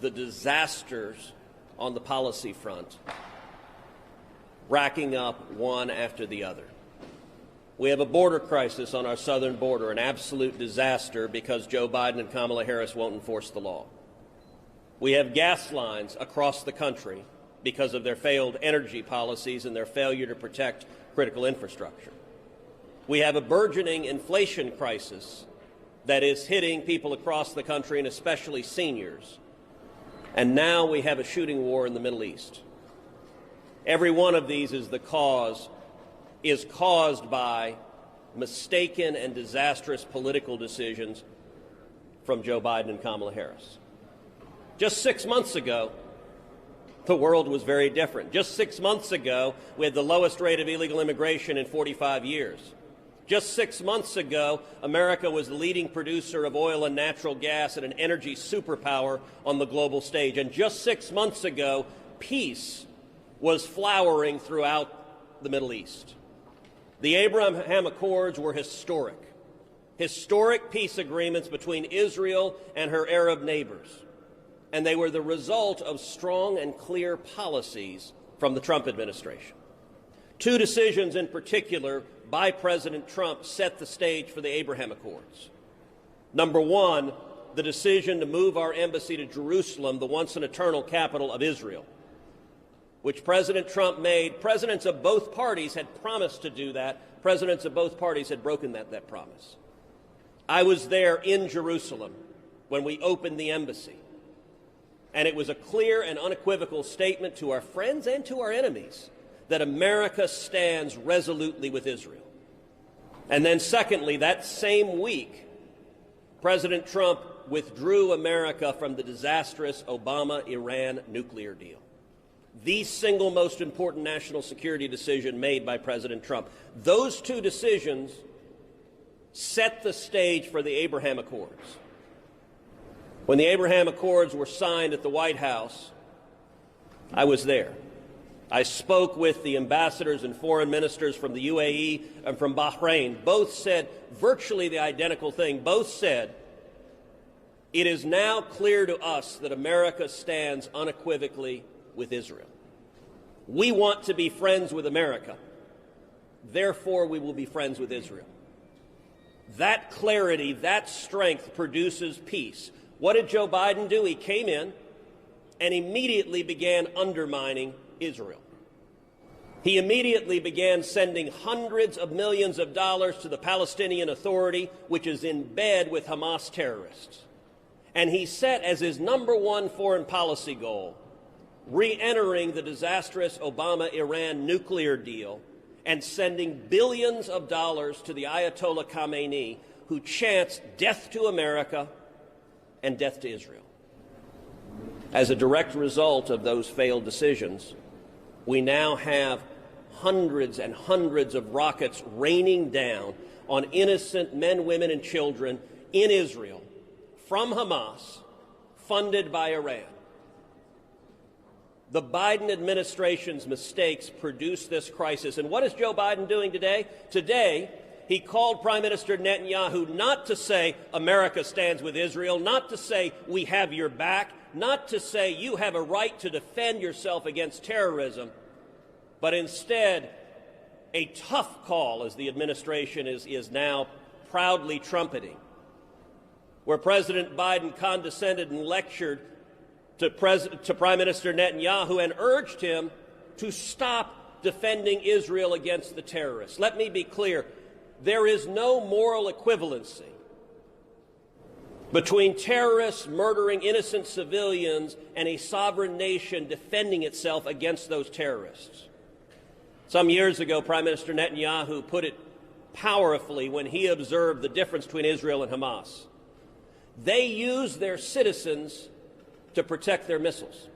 the disasters on the policy front racking up one after the other. We have a border crisis on our southern border, an absolute disaster because Joe Biden and Kamala Harris won't enforce the law. We have gas lines across the country because of their failed energy policies and their failure to protect critical infrastructure. We have a burgeoning inflation crisis that is hitting people across the country, and especially seniors. And now we have a shooting war in the Middle East. Every one of these is caused by mistaken and disastrous political decisions from Joe Biden and Kamala Harris. Just 6 months ago, the world was very different. Just 6 months ago, we had the lowest rate of illegal immigration in 45 years. Just 6 months ago, America was the leading producer of oil and natural gas and an energy superpower on the global stage. And just 6 months ago, peace was flowering throughout the Middle East. The Abraham Accords were historic peace agreements between Israel and her Arab neighbors. And they were the result of strong and clear policies from the Trump administration. Two decisions in particular by President Trump set the stage for the Abraham Accords. Number one, the decision to move our embassy to Jerusalem, the once and eternal capital of Israel, which President Trump made. Presidents of both parties had promised to do that. Presidents of both parties had broken that promise. I was there in Jerusalem when we opened the embassy. And it was a clear and unequivocal statement to our friends and to our enemies that America stands resolutely with Israel. And then secondly, that same week, President Trump withdrew America from the disastrous Obama-Iran nuclear deal, the single most important national security decision made by President Trump. Those two decisions set the stage for the Abraham Accords. When the Abraham Accords were signed at the White House, I was there. I spoke with the ambassadors and foreign ministers from the UAE and from Bahrain. Both said virtually the identical thing. Both said, it is now clear to us that America stands unequivocally with Israel. We want to be friends with America. Therefore, we will be friends with Israel. That clarity, that strength produces peace. What did Joe Biden do? He came in and immediately began undermining Israel. He immediately began sending hundreds of millions of dollars to the Palestinian Authority, which is in bed with Hamas terrorists. And he set as his number one foreign policy goal re-entering the disastrous Obama-Iran nuclear deal and sending billions of dollars to the Ayatollah Khamenei, who chants death to America and death to Israel. As a direct result of those failed decisions, we now have hundreds and hundreds of rockets raining down on innocent men, women, and children in Israel from Hamas, funded by Iran. The Biden administration's mistakes produced this crisis. And what is Joe Biden doing today? Today, he called Prime Minister Netanyahu not to say America stands with Israel, not to say we have your back, not to say you have a right to defend yourself against terrorism, but instead a tough call, as the administration is now proudly trumpeting, where President Biden condescended and lectured to Prime Minister Netanyahu and urged him to stop defending Israel against the terrorists. Let me be clear. There is no moral equivalency between terrorists murdering innocent civilians and a sovereign nation defending itself against those terrorists. Some years ago, Prime Minister Netanyahu put it powerfully when he observed the difference between Israel and Hamas. They use their citizens to protect their missiles.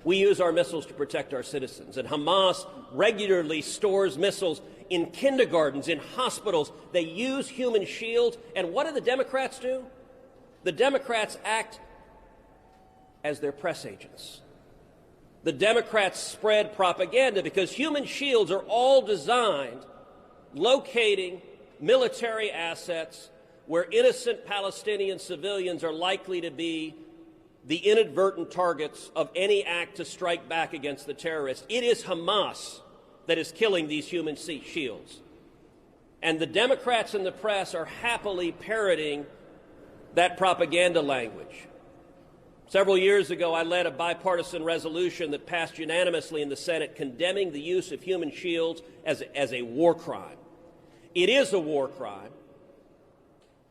We use our missiles to protect our citizens. And Hamas regularly stores missiles in kindergartens, in hospitals. They use human shields. And what do the Democrats do? The Democrats act as their press agents. The Democrats spread propaganda because human shields are all designed locating military assets where innocent Palestinian civilians are likely to be the inadvertent targets of any act to strike back against the terrorists. It is Hamas that is killing these human shields. And the Democrats and the press are happily parroting that propaganda language. Several years ago, I led a bipartisan resolution that passed unanimously in the Senate condemning the use of human shields as a war crime. It is a war crime,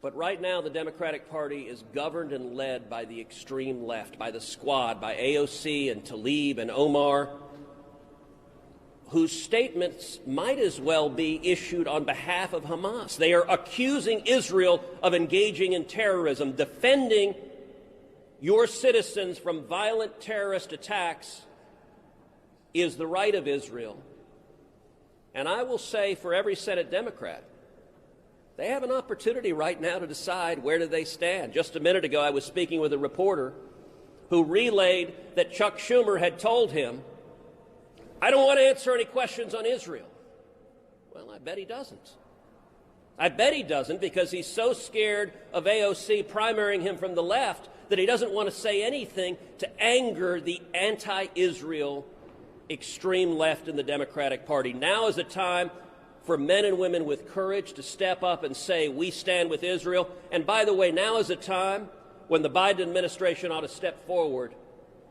but right now the Democratic Party is governed and led by the extreme left, by the Squad, by AOC and Tlaib and Omar, whose statements might as well be issued on behalf of Hamas. They are accusing Israel of engaging in terrorism. Defending your citizens from violent terrorist attacks is the right of Israel. And I will say for every Senate Democrat, they have an opportunity right now to decide where do they stand. Just a minute ago, I was speaking with a reporter who relayed that Chuck Schumer had told him, "I don't want to answer any questions on Israel." Well, I bet he doesn't. I bet he doesn't, because he's so scared of AOC primarying him from the left that he doesn't want to say anything to anger the anti-Israel extreme left in the Democratic Party. Now is a time for men and women with courage to step up and say, we stand with Israel. And by the way, now is a time when the Biden administration ought to step forward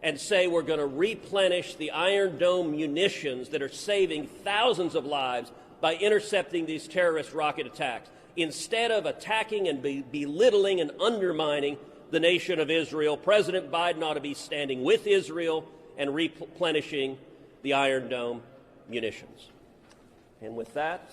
and say we're going to replenish the Iron Dome munitions that are saving thousands of lives by intercepting these terrorist rocket attacks. Instead of attacking and belittling and undermining the nation of Israel, President Biden ought to be standing with Israel and replenishing the Iron Dome munitions. And with that,